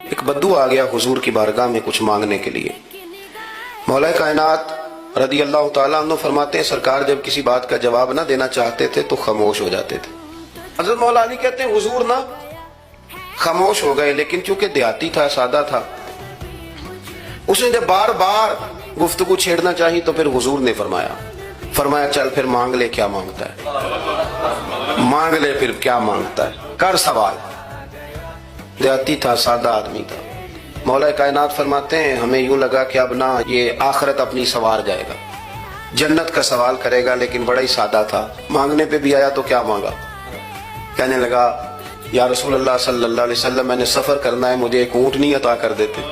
ایک بدو آ گیا حضور کی بارگاہ میں کچھ مانگنے کے لیے۔ مولا کائنات رضی اللہ تعالیٰ عنہ فرماتے ہیں سرکار جب کسی بات کا جواب نہ دینا چاہتے تھے تو خاموش ہو جاتے تھے۔ حضرت مولا علی کہتے ہیں حضور نہ خاموش ہو گئے، لیکن چونکہ دیہاتی تھا، سادہ تھا، اس نے جب بار بار گفتگو چھیڑنا چاہی تو پھر حضور نے فرمایا چل پھر مانگ لے کیا مانگتا ہے، مانگ لے پھر کیا مانگتا ہے، کر سوال۔ دیہاتی تھا، سادہ آدمی تھا۔ مولا کائنات فرماتے ہیں ہمیں یوں لگا کہ اب نہ یہ آخرت اپنی سوار جائے گا، جنت کا سوال کرے گا، لیکن بڑا ہی سادہ تھا۔ مانگنے پہ بھی آیا تو کیا مانگا، کہنے لگا یا رسول اللہ صلی اللہ علیہ وسلم میں نے سفر کرنا ہے، مجھے ایک اونٹنی عطا کر دیتے۔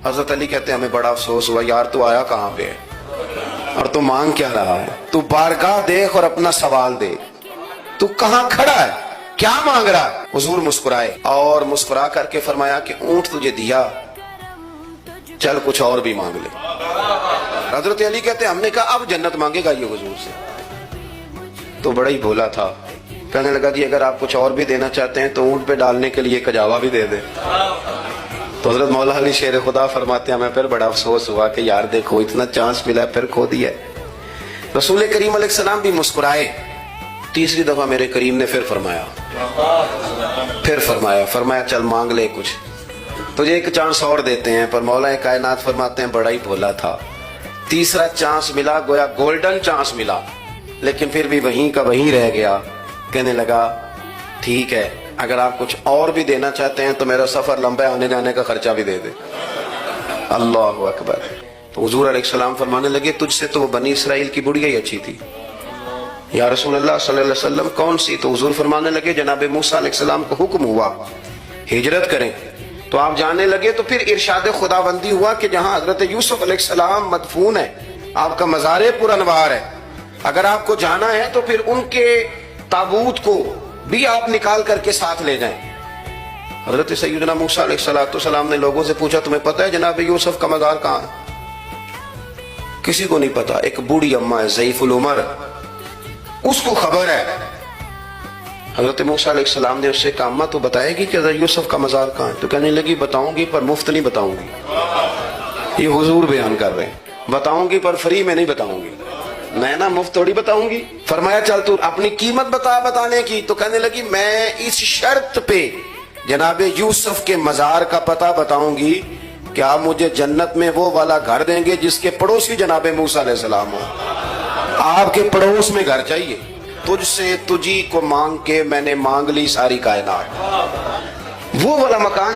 حضرت علی کہتے ہیں ہمیں بڑا افسوس ہوا، یار تو آیا کہاں پہ ہے اور تو مانگ کیا رہا ہے، تو بارگاہ دیکھ اور اپنا سوال دیکھ، تو کہاں کھڑا ہے، کیا مانگ رہا ہے۔ حضور مسکرائے اور مسکرا کر کے فرمایا کہ اونٹ تجھے دیا، چل کچھ اور بھی مانگ لے۔ حضرت علی کہتے ہیں ہم نے کہا اب جنت مانگے گا یہ حضور سے، تو بڑا ہی بھولا تھا، کہنے لگا جی اگر آپ کچھ اور بھی دینا چاہتے ہیں تو اونٹ پہ ڈالنے کے لیے کجاوا بھی دے دے۔ تو حضرت مولا علی شیر خدا فرماتے ہیں ہمیں پھر بڑا افسوس ہوا کہ یار دیکھو اتنا چانس ملا پھر کھو دیا ہے۔ رسول کریم علیہ السلام بھی مسکرائے۔ تیسری دفعہ میرے کریم نے پھر فرمایا چل مانگ لے کچھ، تجھے ایک چانس اور دیتے ہیں۔ پر مولا کائنات فرماتے ہیں بڑا ہی بھولا تھا، تیسرا چانس ملا، گویا گولڈن چانس ملا، لیکن پھر بھی وہیں کا وہیں رہ گیا۔ کہنے لگا ٹھیک ہے اگر آپ کچھ اور بھی دینا چاہتے ہیں تو میرا سفر لمبا ہے، آنے جانے کا خرچہ بھی دے دے۔ اللہ اکبر۔ تو حضور علیہ السلام فرمانے لگے تجھ سے تو وہ بنی اسرائیل کی بڑھیا ہی اچھی تھی یا رسول اللہ صلی اللہ علیہ وسلم، کون سی؟ تو حضور فرمانے لگے جناب موسیٰ علیہ السلام کو حکم ہوا ہجرت کریں تو آپ جانے لگے، تو پھر ارشاد خداوندی ہوا کہ جہاں حضرت یوسف علیہ السلام مدفون ہے، آپ کا مزار پر انوار ہے، اگر آپ کو جانا ہے تو پھر ان کے تابوت کو بھی آپ نکال کر کے ساتھ لے جائیں۔ حضرت سیدنا موسیٰ علیہ السلام نے لوگوں سے پوچھا تمہیں پتہ ہے جناب یوسف کا مزار کہاں ہے؟ کسی کو نہیں پتا۔ ایک بوڑھی اماں ہے ضعیف العمر، اس کو خبر ہے۔ حضرت موسیٰ علیہ السلام نے اس سے کہا اماں تو بتائے گی کہ حضرت یوسف کا مزار کہاں ہے؟ تو کہنے لگی بتاؤں گی پر مفت نہیں بتاؤں گی، یہ حضور بیان کر رہے ہیں، بتاؤں گی پر فری میں نہیں بتاؤں گی، میں نا مفت تھوڑی بتاؤں گی۔ فرمایا چل تو اپنی قیمت بتانے کی، تو کہنے لگی میں اس شرط پہ جناب یوسف کے مزار کا پتہ بتاؤں گی کہ آپ مجھے جنت میں وہ والا گھر دیں گے جس کے پڑوسی جناب موسیٰ علیہ السلام ہو۔ آپ کے پڑوس میں گھر چاہیے، تجھ سے تجھی کو مانگ کے میں نے مانگ لی ساری کائنات، وہ والا مکان